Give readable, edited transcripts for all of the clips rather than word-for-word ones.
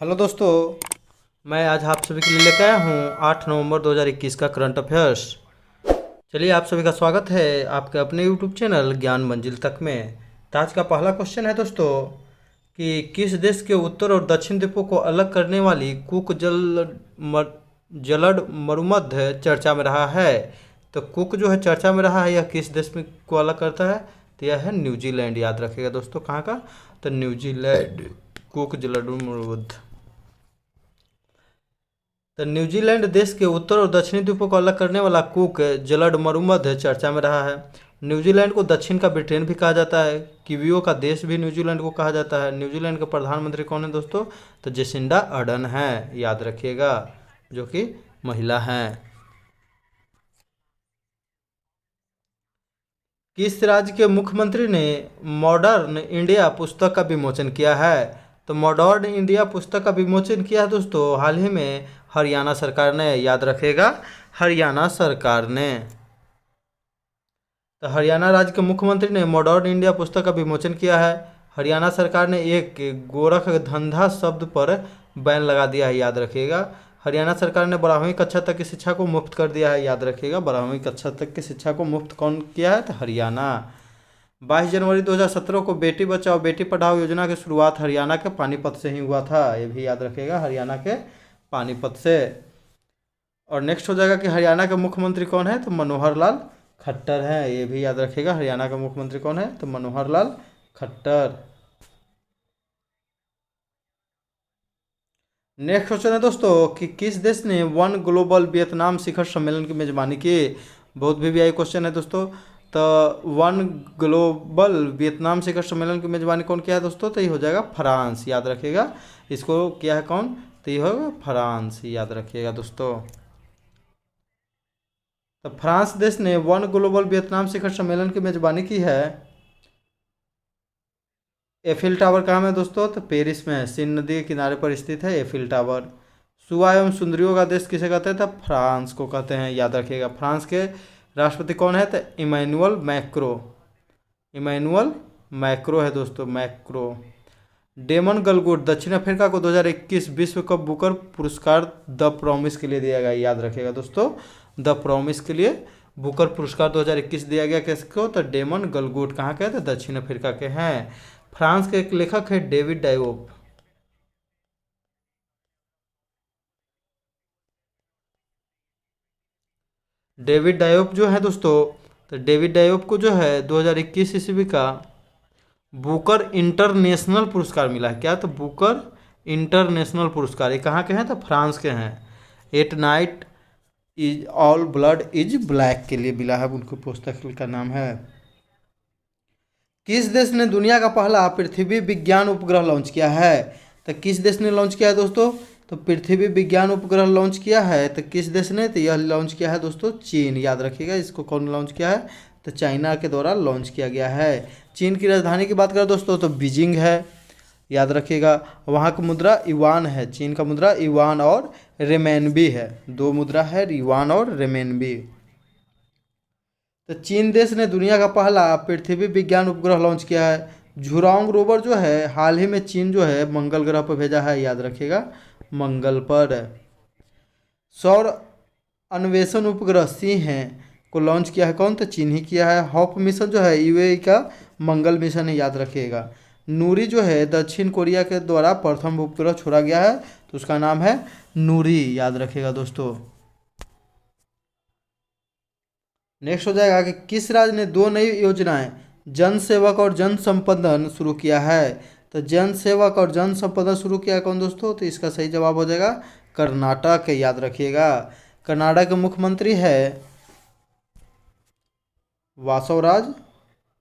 Hello दोस्तों। मैं आज आप सभी के लिए लेकर आया हूँ 8 नवंबर 2021 का करंट अफेयर्स। चलिए, आप सभी का स्वागत है आपके अपने यूट्यूब चैनल ज्ञान मंजिल तक में। तो आज का पहला क्वेश्चन है दोस्तों कि किस देश के उत्तर और दक्षिण द्वीपों को अलग करने वाली कुक जलड मरुमध्य चर्चा में रहा है। तो कुक जो है चर्चा में रहा है, यह किस देश में को अलग करता है? तो यह है न्यूजीलैंड। याद रखिएगा दोस्तों, कहाँ का? तो न्यूजीलैंड। कुक जलड मरुमध्य। तो न्यूजीलैंड देश के उत्तर और दक्षिणी द्वीपों को अलग करने वाला कुक जलड मरुमध्य चर्चा में रहा है। न्यूजीलैंड को दक्षिण का ब्रिटेन भी कहा जाता है। कीवियों का देश भी न्यूजीलैंड को कहा जाता है। न्यूजीलैंड के प्रधानमंत्री कौन है दोस्तों? तो जेसिंडा अर्डन है, याद रखिएगा, जो कि महिला हैं। किस राज्य के मुख्यमंत्री ने मॉडर्न इंडिया पुस्तक का विमोचन किया है? तो मॉडर्न इंडिया पुस्तक का विमोचन किया है दोस्तों हाल ही में हरियाणा सरकार ने। याद रखेगा, हरियाणा सरकार ने। तो हरियाणा राज्य के मुख्यमंत्री ने मॉडर्न इंडिया पुस्तक का विमोचन किया है। हरियाणा सरकार ने एक गोरख धंधा शब्द पर बैन लगा दिया है। याद रखिएगा, हरियाणा सरकार ने 12वीं कक्षा तक की शिक्षा को मुफ्त कर दिया है। याद रखिएगा, 12वीं कक्षा तक की शिक्षा को मुफ्त कौन किया है? तो हरियाणा। 22 जनवरी 2017 को बेटी बचाओ बेटी पढ़ाओ योजना की शुरुआत हरियाणा के पानीपत से ही हुआ था। ये भी याद रखिएगा, हरियाणा के पानीपत से। और नेक्स्ट हो जाएगा कि हरियाणा के मुख्यमंत्री कौन है? तो मनोहर लाल खट्टर है। ये भी याद रखिएगा, हरियाणा का मुख्यमंत्री कौन है? तो मनोहर लाल खट्टर। नेक्स्ट क्वेश्चन है दोस्तों कि किस देश ने वन ग्लोबल वियतनाम शिखर सम्मेलन की मेजबानी की? बहुत भी क्वेश्चन है दोस्तों। तो वन ग्लोबल वियतनाम शिखर सम्मेलन की मेजबानी कौन किया है दोस्तों? तो ये हो जाएगा फ्रांस। याद रखिएगा, इसको किया है कौन? तो ये होगा फ्रांस। याद रखिएगा दोस्तों। तो फ्रांस देश ने वन ग्लोबल वियतनाम शिखर सम्मेलन की मेजबानी की है। एफिल टावर कहाँ में दोस्तों? तो पेरिस में, सीन नदी के किनारे पर स्थित है एफिल टावर। सुआ एवं सुंदरियों का देश किसे कहते हैं? तो फ्रांस को कहते हैं। याद रखिएगा, फ्रांस के राष्ट्रपति कौन है? तो इमैनुअल मैक्रो। इमैनुअल मैक्रो है दोस्तों, मैक्रो। डेमन गलगुट दक्षिण अफ्रीका को 2021 विश्व कप बुकर पुरस्कार द प्रॉमिस के लिए दिया गया। याद रखिएगा दोस्तों, द प्रॉमिस के लिए बुकर पुरस्कार 2021 दिया गया। किसको? तो डेमन गलगुट। कहाँ के? तो दक्षिण अफ्रीका के हैं। फ्रांस के एक लेखक है डेविड डायोप। डेविड डायोप जो है दोस्तों, तो डेविड डायोप को जो है 2021 ईस्वी का बुकर इंटरनेशनल पुरस्कार मिला है। क्या? तो बुकर इंटरनेशनल पुरस्कार। ये कहाँ के हैं? तो फ्रांस के हैं। At night is all blood is black के लिए मिला है, उनको पुस्तक का नाम है। किस देश ने दुनिया का पहला पृथ्वी विज्ञान उपग्रह लॉन्च किया है? तो किस देश ने लॉन्च किया है दोस्तों? तो पृथ्वी विज्ञान उपग्रह लॉन्च किया है। तो किस देश ने? तो यह लॉन्च किया है दोस्तों चीन। याद रखिएगा, इसको कौन लॉन्च किया है? तो चाइना के द्वारा लॉन्च किया गया है। चीन की राजधानी की बात करें दोस्तों तो बीजिंग है। याद रखिएगा, वहाँ की मुद्रा युआन है। चीन का मुद्रा युआन और रेमेनबी है। दो मुद्रा है, युआन और रेमेनबी। तो चीन देश ने दुनिया का पहला पृथ्वी विज्ञान उपग्रह लॉन्च किया है। झुरांग रोवर जो है हाल ही में चीन जो है मंगल ग्रह पर भेजा है। याद रखिएगा, मंगल पर। सौर अन्वेषण उपग्रह सिंह है को लॉन्च किया है कौन? तो चीन ही किया है। हॉप मिशन जो है यूएई का मंगल मिशन है। याद रखिएगा, नूरी जो है दक्षिण कोरिया के द्वारा प्रथम उपग्रह छोड़ा गया है, तो उसका नाम है नूरी। याद रखिएगा दोस्तों। नेक्स्ट हो जाएगा कि किस राज्य ने दो नई योजनाएं जन सेवक और जन संपदन शुरू किया है? तो जन सेवक और जन संपदन शुरू किया है कौन दोस्तों? तो इसका सही जवाब हो जाएगा कर्नाटक। याद रखिएगा, कर्नाटक के मुख्यमंत्री है वासवराज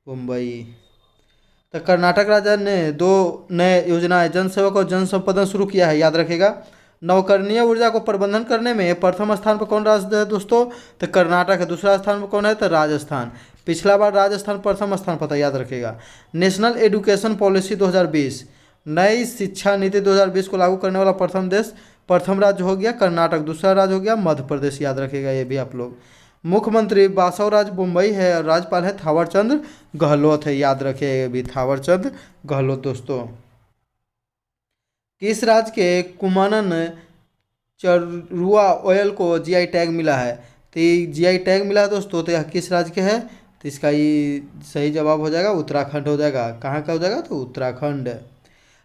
मुंबई। तो कर्नाटक राज्य ने दो नए योजनाएं जन सेवक और जन संपदन शुरू किया है। याद रखिएगा, नवकरणीय ऊर्जा को प्रबंधन करने में प्रथम स्थान पर कौन राज्य है दोस्तों? तो कर्नाटक है। दूसरा स्थान पर कौन है? तो राजस्थान। पिछला बार राजस्थान प्रथम स्थान पर था। याद रखिएगा, नेशनल एजुकेशन पॉलिसी 2020 नई शिक्षा नीति 2020 को लागू करने वाला प्रथम राज्य हो गया कर्नाटक। दूसरा राज्य हो गया मध्य प्रदेश। याद रखिएगा, ये भी आप लोग। मुख्यमंत्री बासवराज मुंबई है और राज्यपाल है थावरचंद गहलोत है। याद रखिए, ये भी थावरचंद गहलोत दोस्तों। किस राज्य के कुमानन चरुआ ऑयल को जीआई टैग मिला है? तो ये जीआई टैग मिला है दोस्तों, तो यह किस राज्य के है? तो इसका ये सही जवाब हो जाएगा उत्तराखंड हो जाएगा। कहाँ का हो जाएगा? तो उत्तराखंड।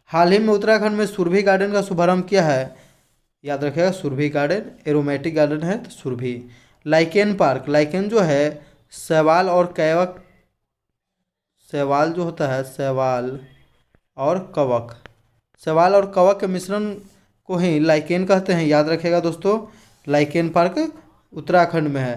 हाल ही में उत्तराखंड में सुरभि गार्डन का शुभारंभ किया है, याद रखिएगा सुरभि गार्डन एरोमेटिक गार्डन है तो सुरभि। लाइकेन पार्क, लाइकेन जो है शैवाल और कैवक, शैवाल जो होता है शैवाल और कवक, शैवाल और कवक के मिश्रण को ही लाइकेन कहते हैं, याद रखिएगा दोस्तों। लाइकेन पार्क उत्तराखंड में है।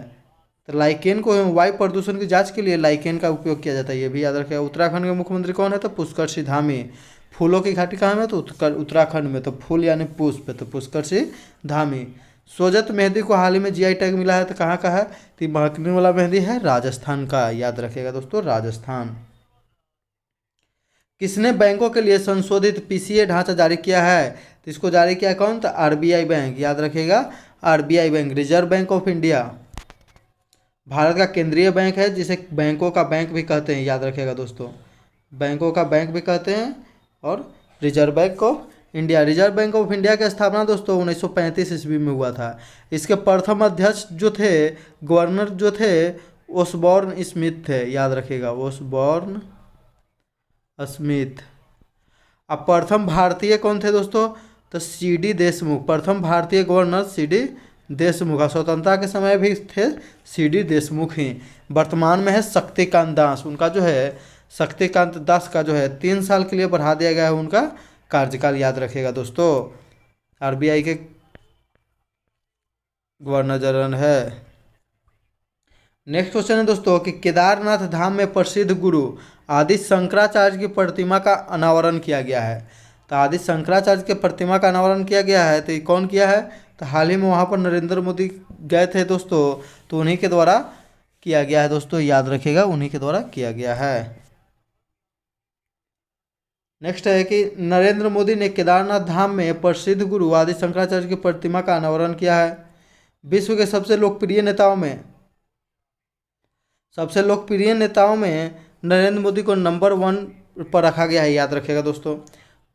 तो लाइकेन को वायु प्रदूषण की जांच के लिए लाइकेन का उपयोग किया जाता है, ये भी याद रखिएगा। उत्तराखंड के मुख्यमंत्री कौन है? तो पुष्कर सिंह धामी। फूलों की घाटी कहाँ में? तो उत्तराखंड में। तो फूल यानी पुष्प, तो पुष्कर सिंह धामी। सोजत मेहंदी को हाल ही में जीआई टैग मिला है, तो कहाँ का है? तो महकने वाला मेहंदी है राजस्थान का, याद रखिएगा दोस्तों राजस्थान। किसने बैंकों के लिए संशोधित पीसीए ढांचा जारी किया है? तो इसको जारी किया कौन? तो आरबीआई बैंक, याद रखिएगा RBI bank, reserve bank of India. Bharat का केंद्रीय बैंक है जिसे बैंकों का बैंक भी कहते हैं, याद रखिएगा दोस्तों। बैंकों का बैंक भी कहते हैं। और reserve bank of India, reserve bank of India की स्थापना दोस्तों 1935 ईस्वी में हुआ था। इसके प्रथम अध्यक्ष जो थे, गवर्नर जो थे, ओसबॉर्न स्मिथ थे, याद रखिएगा ओसबॉर्न स्मिथ। अब प्रथम भारतीय कौन थे दोस्तों? तो सीडी देशमुख, प्रथम भारतीय गवर्नर सीडी देशमुख। स्वतंत्रता के समय भी थे सीडी देशमुख ही। वर्तमान में है शक्तिकांत दास, उनका जो है शक्तिकांत दास का जो है 3 साल के लिए बढ़ा दिया गया है उनका कार्यकाल, याद रखिएगा दोस्तों। आरबीआई के गवर्नर जनरल है। नेक्स्ट क्वेश्चन है दोस्तों कि केदारनाथ धाम में प्रसिद्ध गुरु आदि शंकराचार्य की प्रतिमा का अनावरण किया गया है। तो आदि शंकराचार्य के प्रतिमा का अनावरण किया गया है, तो ये कौन किया है? तो हाल ही में वहाँ पर नरेंद्र मोदी गए थे दोस्तों, तो उन्हीं के द्वारा किया गया है दोस्तों, याद रखिएगा उन्हीं के द्वारा किया गया है। नेक्स्ट है कि नरेंद्र मोदी ने केदारनाथ धाम में प्रसिद्ध गुरु आदि शंकराचार्य की प्रतिमा का अनावरण किया है। विश्व के सबसे लोकप्रिय नेताओं में नरेंद्र मोदी को नंबर 1 पर रखा गया है, याद रखिएगा दोस्तों।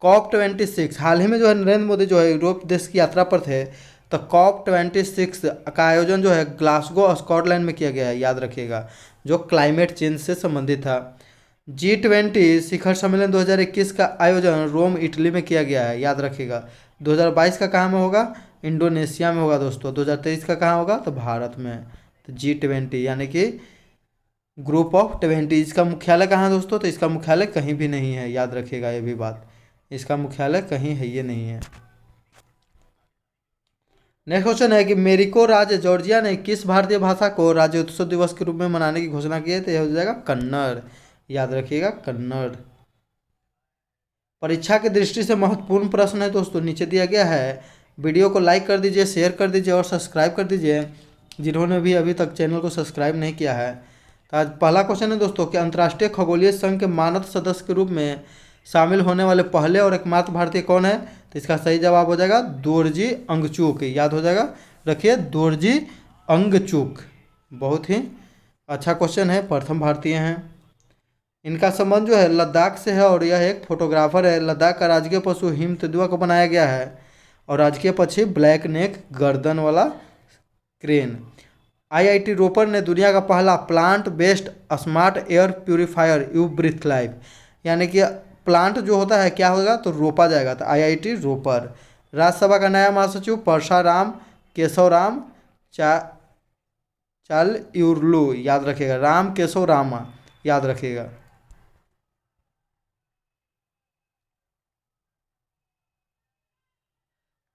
COP26, हाल ही में जो है नरेंद्र मोदी जो है यूरोप देश की यात्रा पर थे, तो COP26 का आयोजन जो है ग्लासगो स्कॉटलैंड में किया गया है, याद रखिएगा, जो क्लाइमेट चेंज से संबंधित था। G20 शिखर सम्मेलन 2021 का आयोजन रोम इटली में किया गया है, याद रखिएगा। 2022 का कहाँ में होगा? इंडोनेशिया में होगा दोस्तों। 2023 का कहाँ होगा? तो भारत में। तो G20 यानी कि ग्रुप ऑफ 20, इसका मुख्यालय कहाँ है दोस्तों? तो इसका मुख्यालय कहीं भी नहीं है, याद रखिएगा ये भी बात, इसका मुख्यालय कहीं है ये नहीं है। नेक्स्ट क्वेश्चन है कि मेरिको राज्य जॉर्जिया ने किस भारतीय भाषा को राज्योत्सव दिवस के रूप में मनाने की घोषणा की है? तो यह हो जाएगा कन्नड़, याद रखिएगा कन्नड़। परीक्षा की दृष्टि से महत्वपूर्ण प्रश्न है दोस्तों, नीचे दिया गया है। वीडियो को लाइक कर दीजिए, शेयर कर दीजिए और सब्सक्राइब कर दीजिए जिन्होंने भी अभी तक चैनल को सब्सक्राइब नहीं किया है। तो आज पहला क्वेश्चन है दोस्तों कि अंतर्राष्ट्रीय खगोलीय संघ के मानद सदस्य के रूप में शामिल होने वाले पहले और एकमात्र भारतीय कौन है? तो इसका सही जवाब हो जाएगा दोरजी अंगचूक, याद हो जाएगा, रखिए दोरजी अंगचूक। बहुत ही अच्छा क्वेश्चन है, प्रथम भारतीय हैं। इनका संबंध जो है लद्दाख से है और यह एक फोटोग्राफर है। लद्दाख का राजकीय पशु हिम तेंदुआ को बनाया गया है और राजकीय पक्षी ब्लैक नेक गर्दन वाला क्रेन। IIT रोपर ने दुनिया का पहला plant based smart air purifier you breathe life, यानी कि प्लांट जो होता है क्या होगा? तो रोपा जाएगा, तो IIT रोपर। राज्यसभा का नया महासचिव परसाराम केशवराम चालयुर्लू, याद रखिएगा, राम केशव रामा, याद रखिएगा।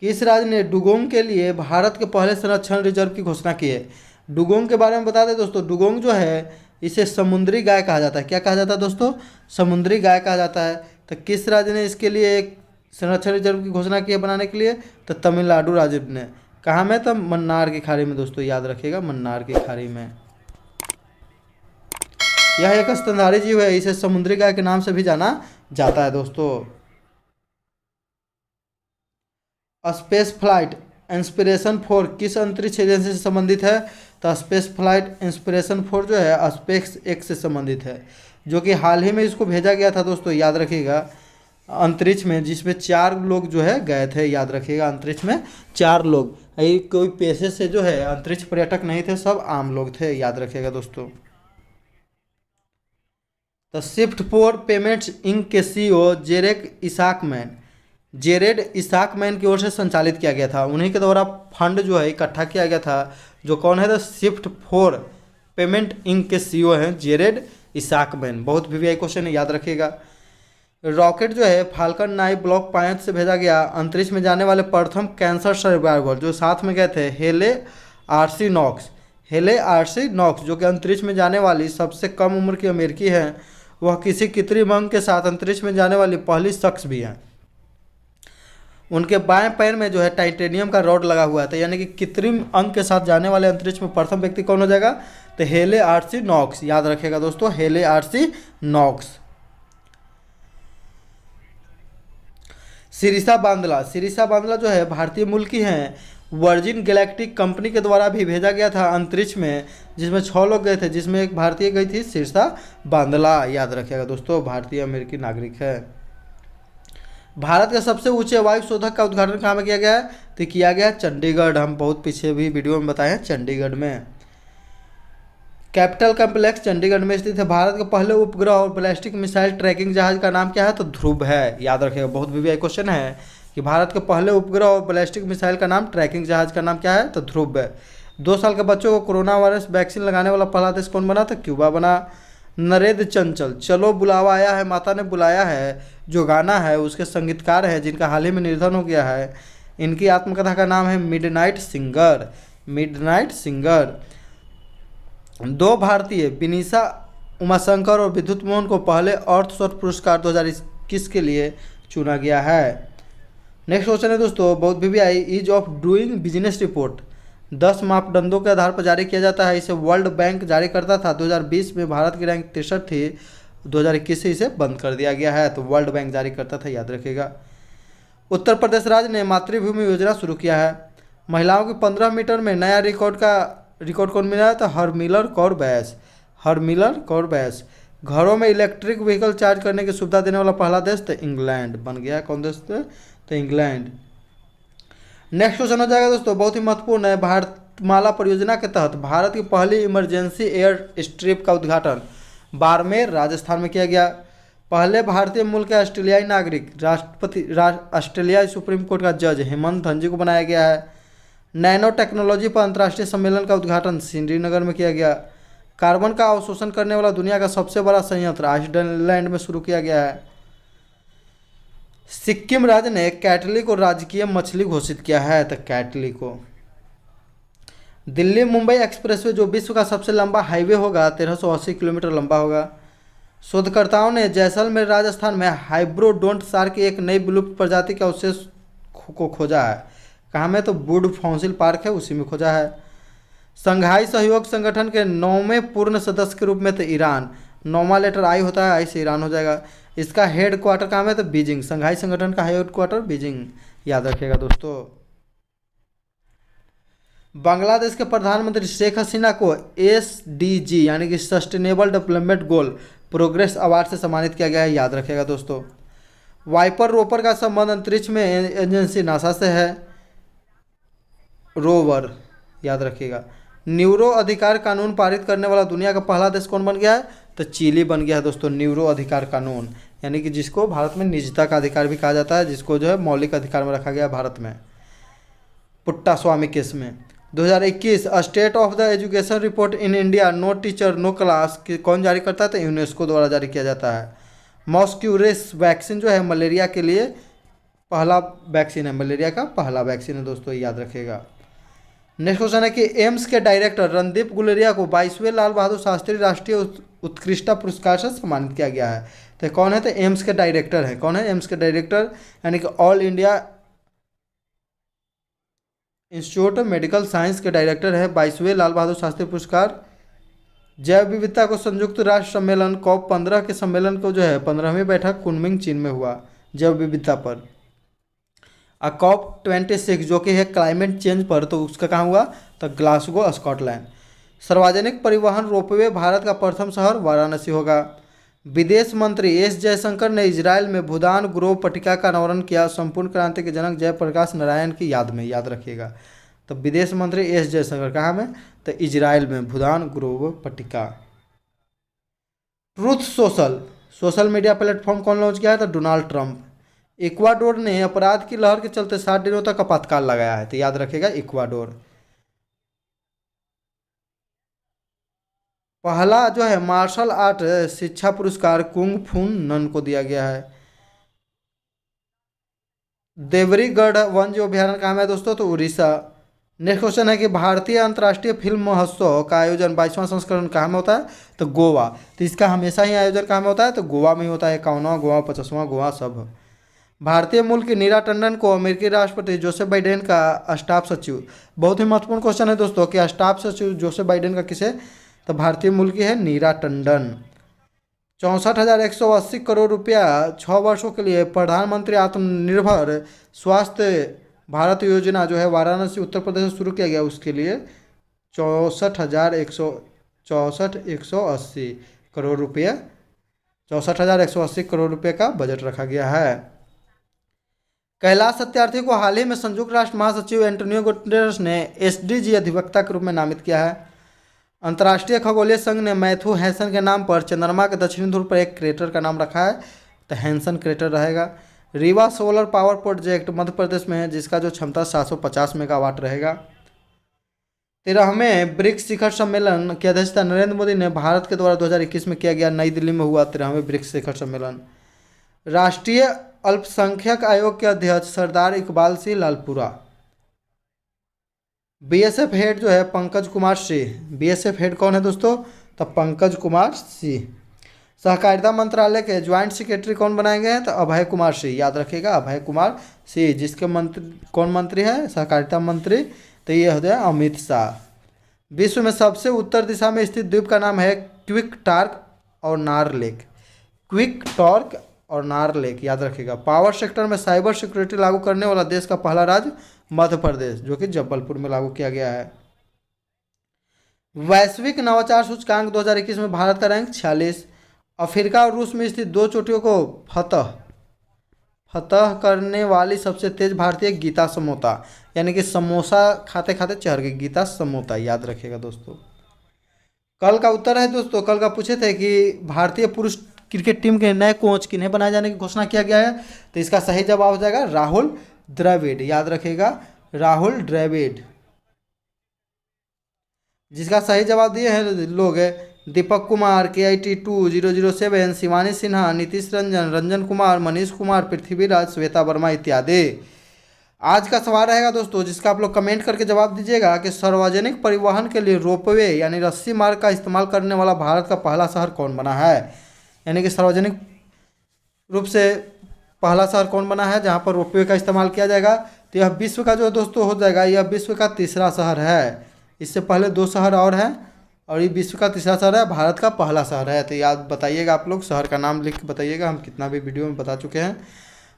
किस राज्य ने डुगोंग के लिए भारत के पहले संरक्षण रिजर्व की घोषणा की है? डुगोंग के बारे में बता दें दोस्तों, डुगोंग जो है इसे समुद्री गाय कहा जाता है। क्या कहा जाता है दोस्तों? समुद्री गाय कहा जाता है। तो किस राज्य ने इसके लिए एक संरक्षण रिजर्व की घोषणा की है बनाने के लिए? तो तमिलनाडु राज्य ने। कहाँ में? तो मन्नार की खाड़ी में दोस्तों, याद रखिएगा मन्नार की खाड़ी में। यह एक स्तनधारी जीव है, इसे समुद्री गाय के नाम से भी जाना जाता है दोस्तों। स्पेस फ्लाइट इंस्पिरेशन 4 किस अंतरिक्ष एजेंसी से संबंधित है? तो स्पेस फ्लाइट इंस्पिरेशन 4 जो है स्पेस एक्स से संबंधित है, जो कि हाल ही में इसको भेजा गया था दोस्तों, याद रखिएगा। अंतरिक्ष में, जिसमें 4 लोग जो है गए थे, याद रखिएगा। अंतरिक्ष में 4 लोग, ये कोई पेशे से जो है अंतरिक्ष पर्यटक नहीं थे, सब आम लोग थे, याद रखिएगा दोस्तों। तो स्विफ्ट फॉर पेमेंट्स इंक के सीईओ जेरेड इसाकमैन की ओर से संचालित किया गया था। उन्हीं के द्वारा फंड जो है इकट्ठा किया गया था। जो कौन है, तो स्विफ्ट फॉर पेमेंट इंक के सीईओ हैं जेरेड इसाकमैन। बहुत वीवीआई क्वेश्चन है, याद रखिएगा। रॉकेट जो है फाल्कन 9 ब्लॉक 5 से भेजा गया। अंतरिक्ष में जाने वाले प्रथम कैंसर सर्वाइवर जो साथ में गए थे, हेले आरसी नॉक्स, जो कि अंतरिक्ष में जाने वाली सबसे कम उम्र की अमेरिकी है। वह किसी कृत्रिम अंग के साथ अंतरिक्ष में जाने वाली पहली शख्स भी हैं। उनके बाएं पैर में जो है टाइटेनियम का रॉड लगा हुआ था, यानी कि कृत्रिम अंग के साथ जाने वाले अंतरिक्ष में प्रथम व्यक्ति कौन हो जाएगा, तो हेले आरसी नॉक्स, याद रखिएगा दोस्तों, हेले आरसी नॉक्स। सिरिसा बांदला जो है भारतीय मूल की हैं। वर्जिन गैलेक्टिक कंपनी के द्वारा भी भेजा गया था अंतरिक्ष में, जिसमें 6 लोग गए थे, जिसमें एक भारतीय गई थी, सिरसा बांदला, याद रखिएगा दोस्तों, भारतीय अमेरिकी नागरिक है। भारत के सबसे ऊंचे वायु शोधक का उद्घाटन कहाँ में किया गया है, तो किया गया चंडीगढ़। हम बहुत पीछे भी वीडियो में बताए हैं, चंडीगढ़ में। कैपिटल कॉम्प्लेक्स चंडीगढ़ में स्थित है। भारत के पहले उपग्रह और बैलिस्टिक मिसाइल ट्रैकिंग जहाज का नाम क्या है, तो ध्रुव है, याद रखिएगा। बहुत वीवीआई क्वेश्चन है कि भारत के पहले उपग्रह और बैलिस्टिक मिसाइल का नाम, ट्रैकिंग जहाज का नाम क्या है, तो ध्रुव है। 2 साल के बच्चों को कोरोना वायरस वैक्सीन लगाने वाला पहला देश कौन बना, तो क्यूबा बना। नरेंद्र चंचल चलो बुलावा आया है माता ने बुलाया है, जो गाना है उसके संगीतकार हैं, जिनका हाल ही में निधन हो गया है। इनकी आत्मकथा का नाम है मिडनाइट सिंगर। 2 भारतीय विनीशा उमाशंकर और विद्युत मोहन को पहले अर्थशास्त्र पुरस्कार 2021 के लिए चुना गया है। नेक्स्ट क्वेश्चन है दोस्तों, बहुत VVI, ease of doing business report 10 मापदंडों के आधार पर जारी किया जाता है। इसे वर्ल्ड बैंक जारी करता था। 2020 में भारत की रैंक 63 थी, 2021 से इसे बंद कर दिया गया है, तो वर्ल्ड बैंक जारी करता था, याद रखिएगा। उत्तर प्रदेश राज्य ने मातृभूमि योजना शुरू किया है। महिलाओं की 15 मीटर में नया रिकॉर्ड कौन मिला है, तो हरमिलर कौर बैस। घरों में इलेक्ट्रिक व्हीकल चार्ज करने की सुविधा देने वाला पहला देश, तो इंग्लैंड बन गया। कौन देश, तो इंग्लैंड। नेक्स्ट क्वेश्चन हो जाएगा दोस्तों, बहुत ही महत्वपूर्ण है। भारतमाला परियोजना के तहत भारत की पहली इमरजेंसी एयर स्ट्रिप का उद्घाटन बाड़मेर राजस्थान में किया गया। पहले भारतीय मूल के ऑस्ट्रेलियाई नागरिक ऑस्ट्रेलियाई सुप्रीम कोर्ट का जज हेमंत धनजी को बनाया गया है। नैनो टेक्नोलॉजी पर अंतर्राष्ट्रीय सम्मेलन का उद्घाटन श्रीनगर में किया गया। कार्बन का अवशोषण करने वाला दुनिया का सबसे बड़ा संयंत्र आइसलैंड में शुरू किया गया है। सिक्किम राज्य ने कैटली को राजकीय मछली घोषित किया है, तो कैटली को। दिल्ली मुंबई एक्सप्रेसवे जो विश्व का सबसे लंबा हाईवे होगा, 1380 किलोमीटर लंबा होगा। शोधकर्ताओं ने जैसलमेर राजस्थान में हाइब्रोडोंट सार की एक नई विलुप्त प्रजाति के अवशेष को खोजा है। कहाँ में, तो वुड फॉसिल पार्क है, उसी में खोजा है। संघाई सहयोग संगठन के 9वें पूर्ण सदस्य के रूप में, तो ईरान। 9वां लेटर आई होता है, आई से ईरान हो जाएगा। इसका हेड क्वार्टर कहाँ में, तो बीजिंग। संघाई संगठन का हेड क्वार्टर बीजिंग, याद रखिएगा दोस्तों। बांग्लादेश के प्रधानमंत्री शेख हसीना को SDG यानी कि sustainable development goal progress award से सम्मानित किया गया है, याद रखिएगा दोस्तों। वाइपर रोपर का संबंध अंतरिक्ष में एजेंसी नासा से है, रोवर, याद रखिएगा। न्यूरो अधिकार कानून पारित करने वाला दुनिया का पहला देश कौन बन गया है, तो चिली बन गया है दोस्तों। न्यूरो अधिकार कानून यानी कि जिसको भारत में निजता का अधिकार भी कहा जाता है, जिसको जो है मौलिक अधिकार में रखा गया भारत में, पुट्टा स्वामी केस में। 2021 state of the education report in India, no teacher no class की कौन जारी करता है, तो यूनेस्को द्वारा जारी किया जाता है। मॉस्क्यूरेस वैक्सीन जो है मलेरिया के लिए पहला वैक्सीन है, मलेरिया का पहला वैक्सीन है दोस्तों, याद रखिएगा। नेक्स्ट क्वेश्चन है कि एम्स के डायरेक्टर रणदीप गुलेरिया को 22वें लाल बहादुर शास्त्री राष्ट्रीय उत्कृष्टता पुरस्कार से सम्मानित किया गया है। तो कौन है, तो एम्स के डायरेक्टर है। कौन है, एम्स के डायरेक्टर यानी कि all India institute of medical science के डायरेक्टर है। 22वें लाल बहादुर शास्त्री पुरस्कार जैव विविधता को संयुक्त राष्ट्र सम्मेलन COP15 के सम्मेलन को जो है 15वीं बैठक कुनमिंग चीन में हुआ जैव विविधता पर। COP26 जो कि है क्लाइमेट चेंज पर, तो उसका कहाँ हुआ, तो ग्लासगो स्कॉटलैंड। सार्वजनिक परिवहन रोपवे भारत का प्रथम शहर वाराणसी होगा। विदेश मंत्री एस जयशंकर ने इजराइल में भूदान ग्रोव पट्टिका का अनावरण किया, संपूर्ण क्रांति के जनक जयप्रकाश नारायण की याद में, याद रखिएगा। तो विदेश मंत्री एस जयशंकर कहाँ में? तो इजराइल में भूदान ग्रोव पट्टिका। Truth social, social media platform कौन लॉन्च किया है? तो डोनाल्ड ट्रंप। इक्वाडोर ने अपराध की लहर के चलते 60 दिनों तक आपातकाल लगाया है, तो याद रखिएगा इक्वाडोर। पहला जो है मार्शल आर्ट शिक्षा पुरस्कार कुंग फून नन को दिया गया है। देवरीगढ़ वन जो अभ्यारण्य कहाँ है दोस्तों? तो उड़ीसा। नेक्स्ट क्वेश्चन है कि भारतीय अंतर्राष्ट्रीय फिल्म महोत्सव का आयोजन 22वां संस्करण कहाँ में होता है? तो गोवा। तो इसका हमेशा ही आयोजन कहाँ में होता है? तो गोवा में ही होता है। 51वां गोवा, 50वां गोवा सब। भारतीय मूल की नीरा टंडन को अमेरिकी राष्ट्रपति जोसेफ बाइडेन का स्टाफ सचिव, बहुत ही महत्वपूर्ण क्वेश्चन है दोस्तों कि स्टाफ सचिव जोसेफ बाइडेन का किसे? तो भारतीय मूल की है नीरा टंडन। 64,180 करोड़ रुपया 6 वर्षों के लिए प्रधानमंत्री आत्मनिर्भर स्वास्थ्य भारत योजना जो है वाराणसी उत्तर प्रदेश से शुरू किया गया, उसके लिए 64,180 करोड़ रुपये 64,180 करोड़ रुपये का बजट रखा गया है। कैलाश सत्यार्थी को हाल ही में संयुक्त राष्ट्र महासचिव एंटोनियो गुटेरेस ने एसडीजी अधिवक्ता के रूप में नामित किया है। अंतर्राष्ट्रीय खगोलीय संघ ने मैथ्यू हैंसन के नाम पर चंद्रमा के दक्षिणी ध्रुव पर एक क्रेटर का नाम रखा है, तो हैंसन क्रेटर रहेगा। Rewa solar power project Madhya Pradesh में है, जिसका जो क्षमता 750 मेगावाट रहेगा। 13वें ब्रिक्स शिखर सम्मेलन की अध्यक्षता नरेंद्र मोदी ने भारत के द्वारा 2021 में किया गया, नई दिल्ली में हुआ 13वें ब्रिक्स शिखर सम्मेलन। राष्ट्रीय अल्पसंख्यक आयोग के अध्यक्ष सरदार इकबाल सिंह लालपुरा। बीएसएफ हेड जो है पंकज कुमार सिंह। बीएसएफ हेड कौन है दोस्तों? तो पंकज कुमार सिंह। सहकारिता मंत्रालय के ज्वाइंट सेक्रेटरी कौन बनाए गए हैं? तो अभय कुमार सिंह, याद रखिएगा अभय कुमार सिंह। जिसके मंत्री कौन मंत्री है? सहकारिता मंत्री, तो ये हो गया अमित शाह। विश्व में सबसे उत्तर दिशा में स्थित द्वीप का नाम है क्विक टार्क और नार लेक। क्विक टॉर्क और नार लेक, याद रखिएगा। पावर सेक्टर में साइबर सिक्योरिटी लागू करने वाला देश का पहला राज्य मध्य प्रदेश, जो कि जबलपुर में लागू किया गया है। वैश्विक नवाचार सूचकांक 2021 में भारत का रैंक 46। अफ्रीका और रूस में स्थित 2 चोटियों को फतह करने वाली सबसे तेज भारतीय गीता समोता, यानी कि समोसा खाते खाते चढ़ गई, गीता समोता, याद रखिएगा दोस्तों। कल का उत्तर है दोस्तों, कल का पूछे थे कि भारतीय पुरुष क्रिकेट टीम के नए कोच किन्हें बनाए जाने की घोषणा किया गया है, तो इसका सही जवाब हो जाएगा राहुल द्रविड़, याद रखिएगा राहुल द्रविड़। जिसका सही जवाब दिए हैं लोग दीपक कुमार, KIT2007, शिवानी सिन्हा, नीतीश रंजन, रंजन कुमार, मनीष कुमार, पृथ्वीराज, श्वेता वर्मा इत्यादि। आज का सवाल रहेगा दोस्तों, जिसका आप लोग कमेंट करके जवाब दीजिएगा कि सार्वजनिक परिवहन के लिए रोपवे यानी रस्सी मार्ग का इस्तेमाल करने वाला भारत का पहला शहर कौन बना है? यानी कि सार्वजनिक रूप से पहला शहर कौन बना है जहां पर रोपवे का इस्तेमाल किया जाएगा? तो यह विश्व का जो दोस्तों हो जाएगा, यह विश्व का तीसरा शहर है। इससे पहले 2 शहर और हैं और ये विश्व का तीसरा शहर है, भारत का पहला शहर है। तो याद बताइएगा आप लोग, शहर का नाम लिख के बताइएगा। हम कितना भी वीडियो में बता चुके हैं।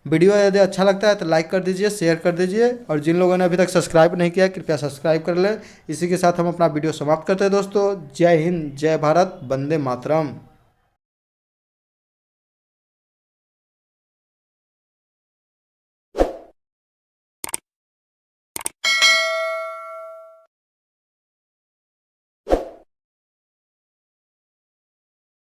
वीडियो यदि अच्छा लगता है तो लाइक कर दीजिए, शेयर कर दीजिए, और जिन लोगों ने अभी तक सब्सक्राइब नहीं किया कृपया सब्सक्राइब कर ले। इसी के साथ हम अपना वीडियो समाप्त करते हैं दोस्तों। जय हिंद, जय भारत, वंदे मातरम।